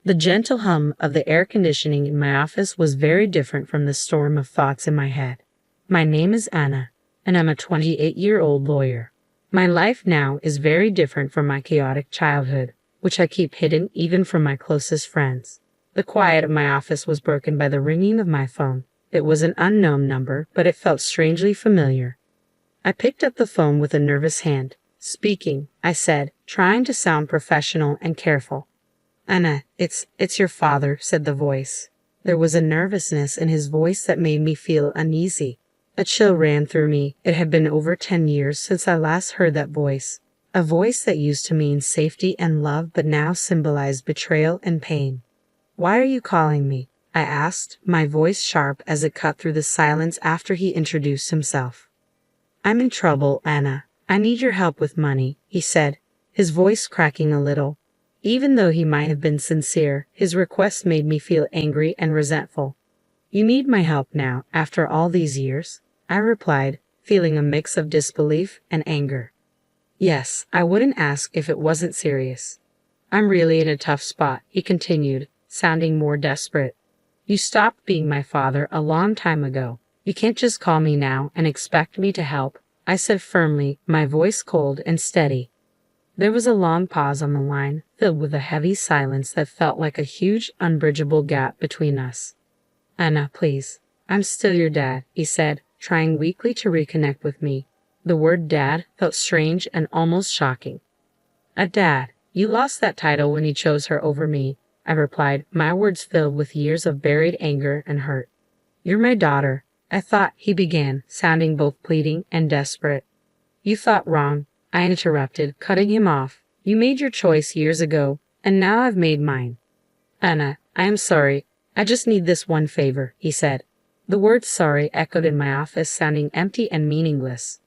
The gentle hum of the air conditioning in my office was very different from the storm of thoughts in my head. My name is Anna, and I'm a 28-year-old lawyer. My life now is very different from my chaotic childhood, which I keep hidden even from my closest friends. The quiet of my office was broken by the ringing of my phone. It was an unknown number, but it felt strangely familiar. I picked up the phone with a nervous hand. "Speaking," I said, trying to sound professional and careful. "Anna, it's your father," said the voice. There was a nervousness in his voice that made me feel uneasy. A chill ran through me. It had been over 10 years since I last heard that voice. A voice that used to mean safety and love but now symbolized betrayal and pain. "Why are you calling me?" I asked, my voice sharp as it cut through the silence after he introduced himself. "I'm in trouble, Anna. I need your help with money," he said, his voice cracking a little. Even though he might have been sincere, his request made me feel angry and resentful. "You need my help now, after all these years?" I replied, feeling a mix of disbelief and anger. "Yes, I wouldn't ask if it wasn't serious." "I'm really in a tough spot," he continued, sounding more desperate. "You stopped being my father a long time ago. You can't just call me now and expect me to help," I said firmly, my voice cold and steady. There was a long pause on the line, filled with a heavy silence that felt like a huge, unbridgeable gap between us. "Anna, please. I'm still your dad," he said, trying weakly to reconnect with me. The word dad felt strange and almost shocking. "A dad? You lost that title when you chose her over me," I replied, my words filled with years of buried anger and hurt. "You're my daughter. I thought," he began, sounding both pleading and desperate. "You thought wrong," I interrupted, cutting him off. "You made your choice years ago, and now I've made mine." "Anna, I am sorry. I just need this one favor," he said. The word sorry echoed in my office, sounding empty and meaningless.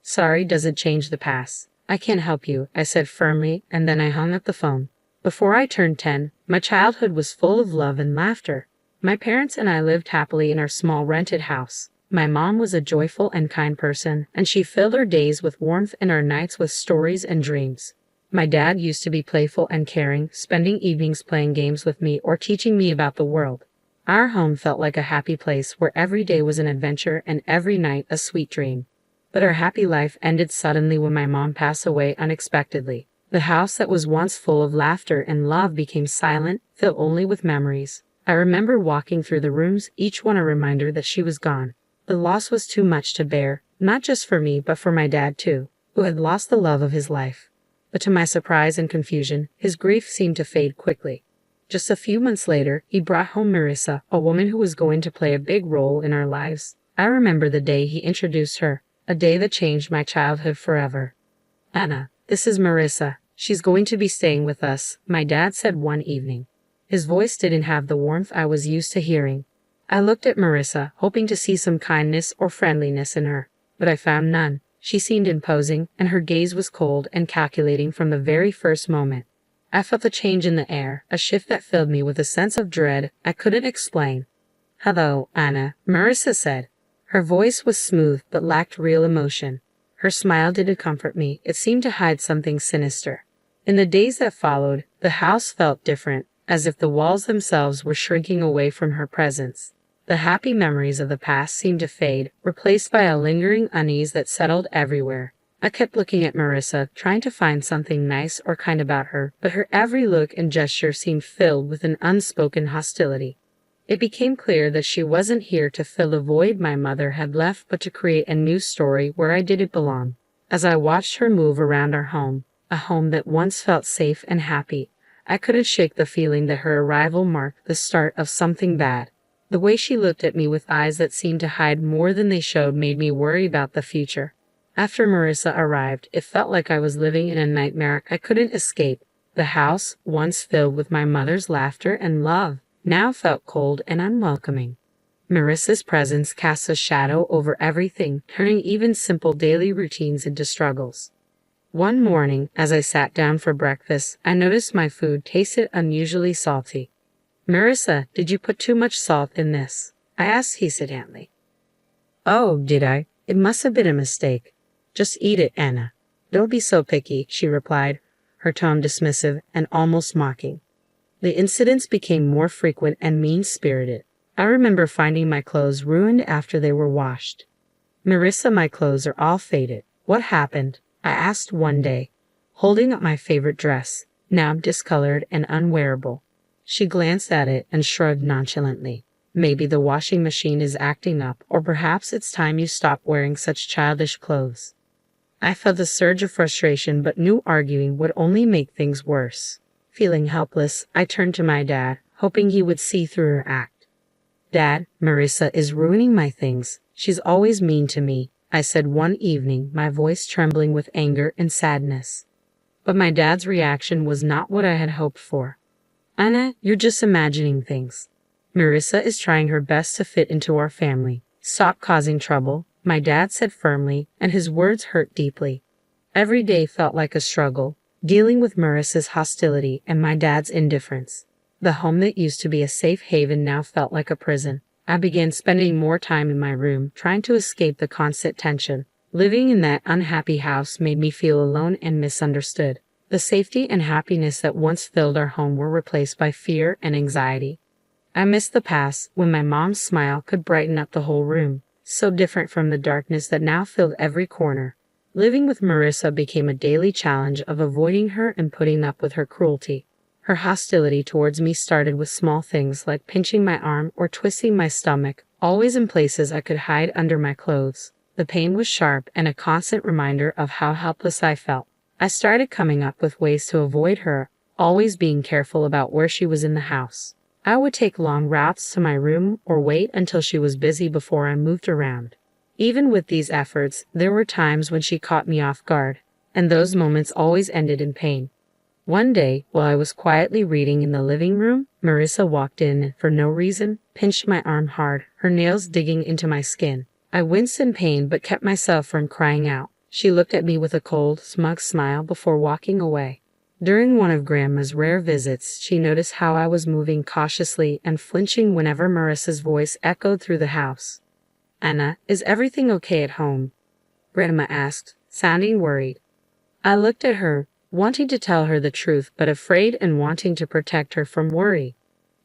"Sorry doesn't change the past. I can't help you," I said firmly, and then I hung up the phone. Before I turned 10, my childhood was full of love and laughter. My parents and I lived happily in our small rented house. My mom was a joyful and kind person, and she filled our days with warmth and our nights with stories and dreams. My dad used to be playful and caring, spending evenings playing games with me or teaching me about the world. Our home felt like a happy place where every day was an adventure and every night a sweet dream. But our happy life ended suddenly when my mom passed away unexpectedly. The house that was once full of laughter and love became silent, filled only with memories. I remember walking through the rooms, each one a reminder that she was gone. The loss was too much to bear, not just for me, but for my dad too, who had lost the love of his life. But to my surprise and confusion, his grief seemed to fade quickly. Just a few months later, he brought home Marissa, a woman who was going to play a big role in our lives. I remember the day he introduced her, a day that changed my childhood forever. "Anna, this is Marissa. She's going to be staying with us," my dad said one evening. His voice didn't have the warmth I was used to hearing. I looked at Marissa, hoping to see some kindness or friendliness in her, but I found none. She seemed imposing, and her gaze was cold and calculating from the very first moment. I felt a change in the air, a shift that filled me with a sense of dread I couldn't explain. "Hello, Anna," Marissa said. Her voice was smooth but lacked real emotion. Her smile didn't comfort me, it seemed to hide something sinister. In the days that followed, the house felt different, as if the walls themselves were shrinking away from her presence. The happy memories of the past seemed to fade, replaced by a lingering unease that settled everywhere. I kept looking at Marissa, trying to find something nice or kind about her, but her every look and gesture seemed filled with an unspoken hostility. It became clear that she wasn't here to fill the void my mother had left, but to create a new story where I didn't belong. As I watched her move around our home, a home that once felt safe and happy, I couldn't shake the feeling that her arrival marked the start of something bad. The way she looked at me with eyes that seemed to hide more than they showed made me worry about the future. After Marissa arrived, it felt like I was living in a nightmare I couldn't escape. The house, once filled with my mother's laughter and love, now felt cold and unwelcoming. Marissa's presence cast a shadow over everything, turning even simple daily routines into struggles. One morning, as I sat down for breakfast, I noticed my food tasted unusually salty. "Marissa, did you put too much salt in this?" I asked hesitantly. "Oh, did I? It must have been a mistake. Just eat it, Anna. Don't be so picky," she replied, her tone dismissive and almost mocking. The incidents became more frequent and mean-spirited. I remember finding my clothes ruined after they were washed. "Marissa, my clothes are all faded. What happened?" I asked one day, holding up my favorite dress, now discolored and unwearable. She glanced at it and shrugged nonchalantly. "Maybe the washing machine is acting up, or perhaps it's time you stop wearing such childish clothes." I felt a surge of frustration but knew arguing would only make things worse. Feeling helpless, I turned to my dad, hoping he would see through her act. "Dad, Marissa is ruining my things. She's always mean to me," I said one evening, my voice trembling with anger and sadness. But my dad's reaction was not what I had hoped for. "Anna, you're just imagining things. Marissa is trying her best to fit into our family. Stop causing trouble," my dad said firmly, and his words hurt deeply. Every day felt like a struggle, dealing with Marissa's hostility and my dad's indifference. The home that used to be a safe haven now felt like a prison. I began spending more time in my room, trying to escape the constant tension. Living in that unhappy house made me feel alone and misunderstood. The safety and happiness that once filled our home were replaced by fear and anxiety. I missed the past when my mom's smile could brighten up the whole room, so different from the darkness that now filled every corner. Living with Marissa became a daily challenge of avoiding her and putting up with her cruelty. Her hostility towards me started with small things like pinching my arm or twisting my stomach, always in places I could hide under my clothes. The pain was sharp and a constant reminder of how helpless I felt. I started coming up with ways to avoid her, always being careful about where she was in the house. I would take long routes to my room or wait until she was busy before I moved around. Even with these efforts, there were times when she caught me off guard, and those moments always ended in pain. One day, while I was quietly reading in the living room, Marissa walked in and, for no reason, pinched my arm hard, her nails digging into my skin. I winced in pain but kept myself from crying out. She looked at me with a cold, smug smile before walking away. During one of Grandma's rare visits, she noticed how I was moving cautiously and flinching whenever Marissa's voice echoed through the house. "Anna, is everything okay at home?" Grandma asked, sounding worried. I looked at her, wanting to tell her the truth but afraid and wanting to protect her from worry.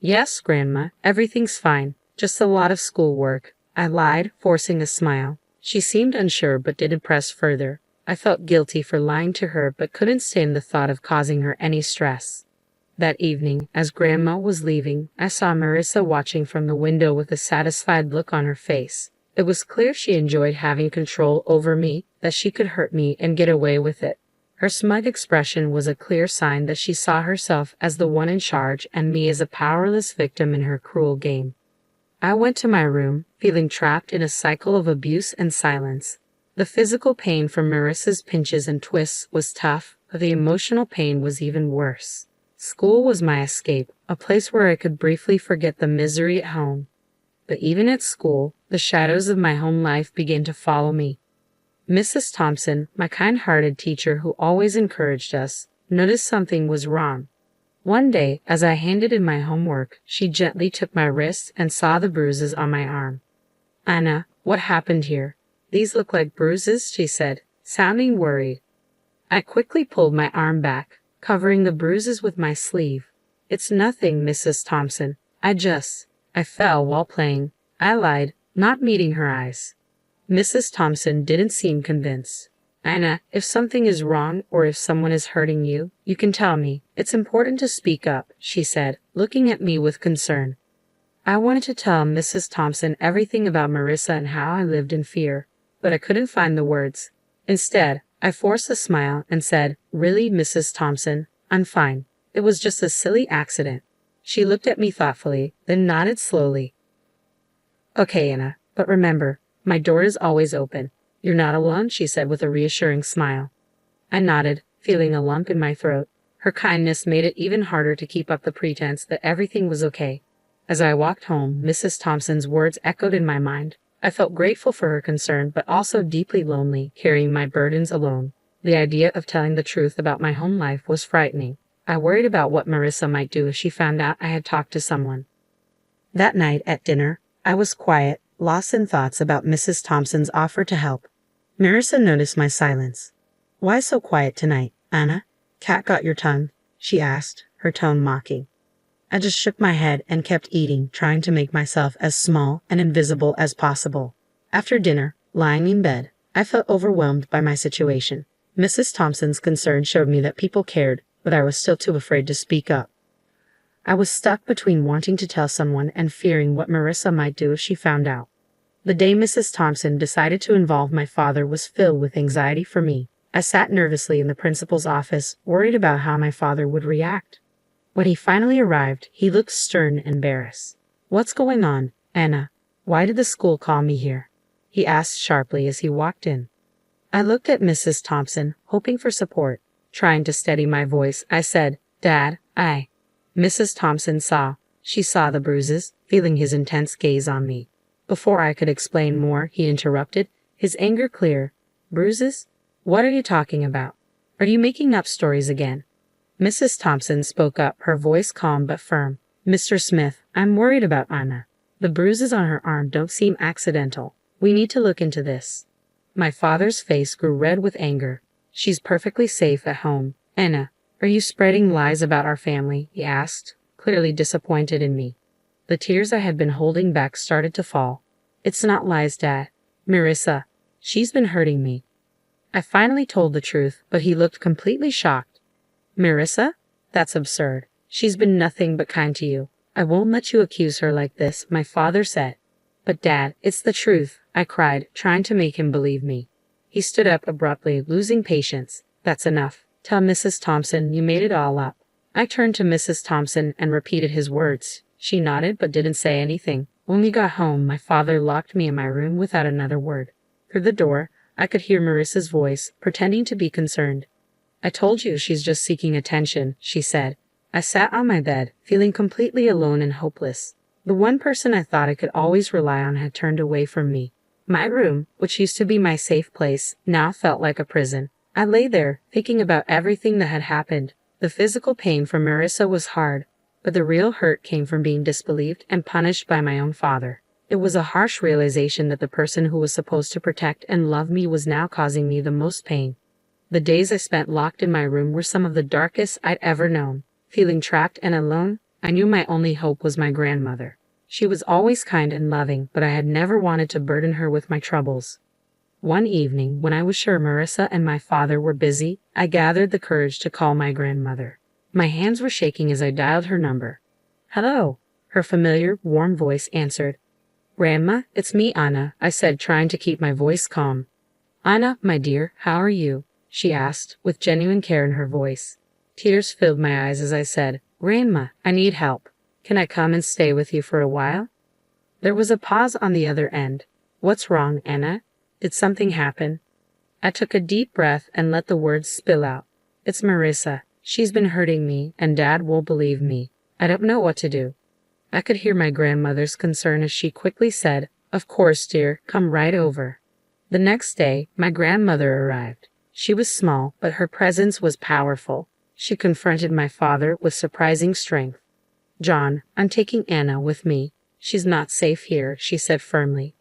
"Yes, Grandma, everything's fine, just a lot of schoolwork," I lied, forcing a smile. She seemed unsure but didn't press further. I felt guilty for lying to her but couldn't stand the thought of causing her any stress. That evening, as Grandma was leaving, I saw Marissa watching from the window with a satisfied look on her face. It was clear she enjoyed having control over me, that she could hurt me and get away with it. Her smug expression was a clear sign that she saw herself as the one in charge and me as a powerless victim in her cruel game. I went to my room, feeling trapped in a cycle of abuse and silence. The physical pain from Marissa's pinches and twists was tough, but the emotional pain was even worse. School was my escape, a place where I could briefly forget the misery at home. But even at school, the shadows of my home life began to follow me. Mrs. Thompson, my kind-hearted teacher who always encouraged us, noticed something was wrong. One day, as I handed in my homework, she gently took my wrist and saw the bruises on my arm. "Anna, what happened here? These look like bruises," she said, sounding worried. I quickly pulled my arm back, covering the bruises with my sleeve. "It's nothing, Mrs. Thompson. I fell while playing," I lied, not meeting her eyes. Mrs. Thompson didn't seem convinced. "Anna, if something is wrong or if someone is hurting you, you can tell me. It's important to speak up," she said, looking at me with concern. I wanted to tell Mrs. Thompson everything about Marissa and how I lived in fear, but I couldn't find the words. Instead, I forced a smile and said, "Really, Mrs. Thompson, I'm fine. It was just a silly accident." She looked at me thoughtfully, then nodded slowly. "Okay, Anna, but remember, my door is always open. You're not alone," she said with a reassuring smile. I nodded, feeling a lump in my throat. Her kindness made it even harder to keep up the pretense that everything was okay. As I walked home, Mrs. Thompson's words echoed in my mind. I felt grateful for her concern, but also deeply lonely, carrying my burdens alone. The idea of telling the truth about my home life was frightening. I worried about what Marissa might do if she found out I had talked to someone. That night at dinner, I was quiet, lost in thoughts about Mrs. Thompson's offer to help. Marissa noticed my silence. "Why so quiet tonight, Anna? Cat got your tongue?" she asked, her tone mocking. I just shook my head and kept eating, trying to make myself as small and invisible as possible. After dinner, lying in bed, I felt overwhelmed by my situation. Mrs. Thompson's concern showed me that people cared, but I was still too afraid to speak up. I was stuck between wanting to tell someone and fearing what Marissa might do if she found out. The day Mrs. Thompson decided to involve my father was filled with anxiety for me. I sat nervously in the principal's office, worried about how my father would react. When he finally arrived, he looked stern and embarrassed. "What's going on, Anna? Why did the school call me here?" he asked sharply as he walked in. I looked at Mrs. Thompson, hoping for support. Trying to steady my voice, I said, "Dad, Mrs. Thompson saw. She saw the bruises, feeling his intense gaze on me. Before I could explain more, he interrupted, his anger clear. "Bruises? What are you talking about? Are you making up stories again?" Mrs. Thompson spoke up, her voice calm but firm. "Mr. Smith, I'm worried about Anna. The bruises on her arm don't seem accidental. We need to look into this." My father's face grew red with anger. "She's perfectly safe at home. Anna, are you spreading lies about our family?" he asked, clearly disappointed in me. The tears I had been holding back started to fall. "It's not lies, Dad. Marissa, she's been hurting me." I finally told the truth, but he looked completely shocked. "Marissa? That's absurd. She's been nothing but kind to you. I won't let you accuse her like this," my father said. "But Dad, it's the truth," I cried, trying to make him believe me. He stood up abruptly, losing patience. "That's enough. Tell Mrs. Thompson you made it all up." I turned to Mrs. Thompson and repeated his words. She nodded but didn't say anything. When we got home, my father locked me in my room without another word. Through the door, I could hear Marissa's voice, pretending to be concerned. "I told you she's just seeking attention," she said. I sat on my bed, feeling completely alone and hopeless. The one person I thought I could always rely on had turned away from me. My room, which used to be my safe place, now felt like a prison. I lay there, thinking about everything that had happened. The physical pain from Marissa was hard, but the real hurt came from being disbelieved and punished by my own father. It was a harsh realization that the person who was supposed to protect and love me was now causing me the most pain. The days I spent locked in my room were some of the darkest I'd ever known. Feeling trapped and alone, I knew my only hope was my grandmother. She was always kind and loving, but I had never wanted to burden her with my troubles. One evening, when I was sure Marissa and my father were busy, I gathered the courage to call my grandmother. My hands were shaking as I dialed her number. "Hello," her familiar, warm voice answered. "Grandma, it's me, Anna," I said, trying to keep my voice calm. "Anna, my dear, how are you?" she asked, with genuine care in her voice. Tears filled my eyes as I said, "Grandma, I need help. Can I come and stay with you for a while?" There was a pause on the other end. "What's wrong, Anna? Did something happen?" I took a deep breath and let the words spill out. "It's Marissa. She's been hurting me, and Dad won't believe me. I don't know what to do." I could hear my grandmother's concern as she quickly said, "Of course, dear, come right over." The next day, my grandmother arrived. She was small, but her presence was powerful. She confronted my father with surprising strength. "John, I'm taking Anna with me. She's not safe here," she said firmly.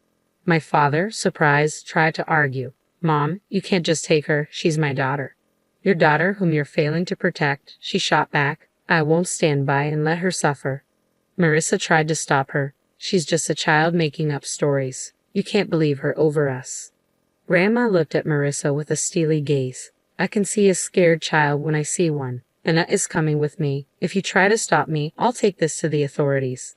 My father, surprised, tried to argue. "Mom, you can't just take her. She's my daughter." "Your daughter whom you're failing to protect," she shot back. "I won't stand by and let her suffer." Marissa tried to stop her. "She's just a child making up stories. You can't believe her over us." Grandma looked at Marissa with a steely gaze. "I can see a scared child when I see one. Anna is coming with me. If you try to stop me, I'll take this to the authorities."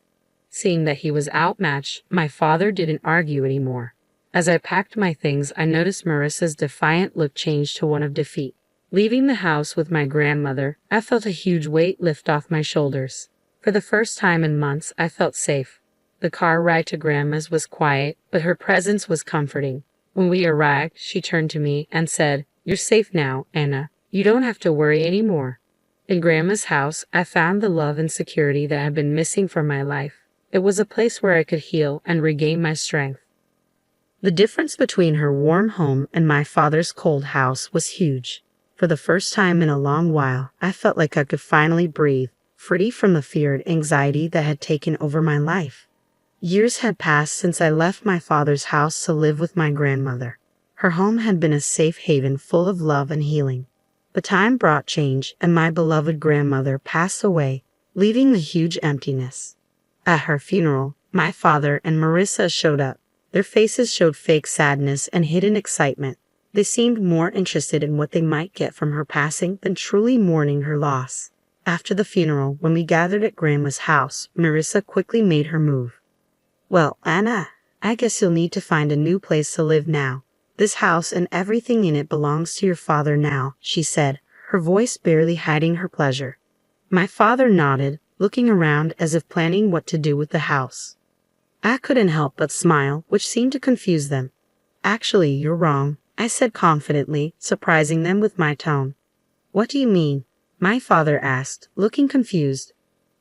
Seeing that he was outmatched, my father didn't argue anymore. As I packed my things, I noticed Marissa's defiant look change to one of defeat. Leaving the house with my grandmother, I felt a huge weight lift off my shoulders. For the first time in months, I felt safe. The car ride to Grandma's was quiet, but her presence was comforting. When we arrived, she turned to me and said, "You're safe now, Anna. You don't have to worry anymore." In Grandma's house, I found the love and security that had been missing from my life. It was a place where I could heal and regain my strength. The difference between her warm home and my father's cold house was huge. For the first time in a long while, I felt like I could finally breathe, free from the fear and anxiety that had taken over my life. Years had passed since I left my father's house to live with my grandmother. Her home had been a safe haven full of love and healing. But time brought change, and my beloved grandmother passed away, leaving the huge emptiness. At her funeral, my father and Marissa showed up. Their faces showed fake sadness and hidden excitement. They seemed more interested in what they might get from her passing than truly mourning her loss. After the funeral, when we gathered at Grandma's house, Marissa quickly made her move. "Well, Anna, I guess you'll need to find a new place to live now. This house and everything in it belongs to your father now," she said, her voice barely hiding her pleasure. My father nodded, looking around as if planning what to do with the house. I couldn't help but smile, which seemed to confuse them. "Actually, you're wrong," I said confidently, surprising them with my tone. "What do you mean?" my father asked, looking confused.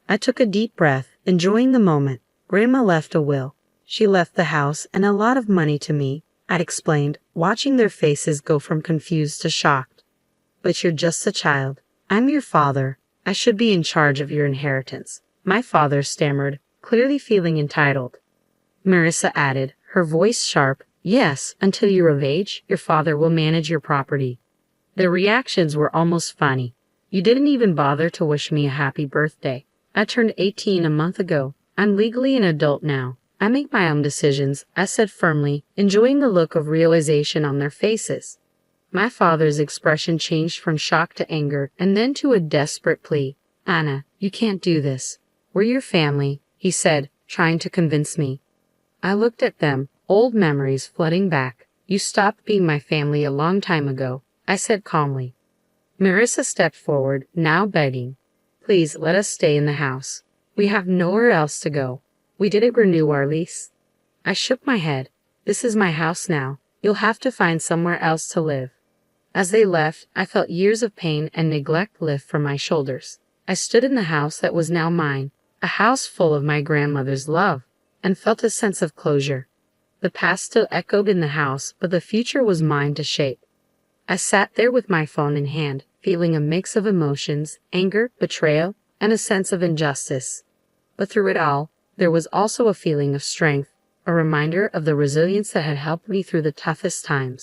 I took a deep breath, enjoying the moment. "Grandma left a will. She left the house and a lot of money to me," I explained, watching their faces go from confused to shocked. "But you're just a child. I'm your father. I should be in charge of your inheritance," my father stammered, clearly feeling entitled. Marissa added, her voice sharp, "Yes, until you're of age, your father will manage your property." Their reactions were almost funny. "You didn't even bother to wish me a happy birthday. I turned 18 a month ago. I'm legally an adult now. I make my own decisions," I said firmly, enjoying the look of realization on their faces. My father's expression changed from shock to anger and then to a desperate plea. "Anna, you can't do this. We're your family," he said, trying to convince me. I looked at them, old memories flooding back. "You stopped being my family a long time ago," I said calmly. Marissa stepped forward, now begging, "Please let us stay in the house. We have nowhere else to go. We didn't renew our lease." I shook my head. "This is my house now. You'll have to find somewhere else to live." As they left, I felt years of pain and neglect lift from my shoulders. I stood in the house that was now mine, a house full of my grandmother's love, and felt a sense of closure. The past still echoed in the house, but the future was mine to shape. I sat there with my phone in hand, feeling a mix of emotions, anger, betrayal, and a sense of injustice. But through it all, there was also a feeling of strength, a reminder of the resilience that had helped me through the toughest times.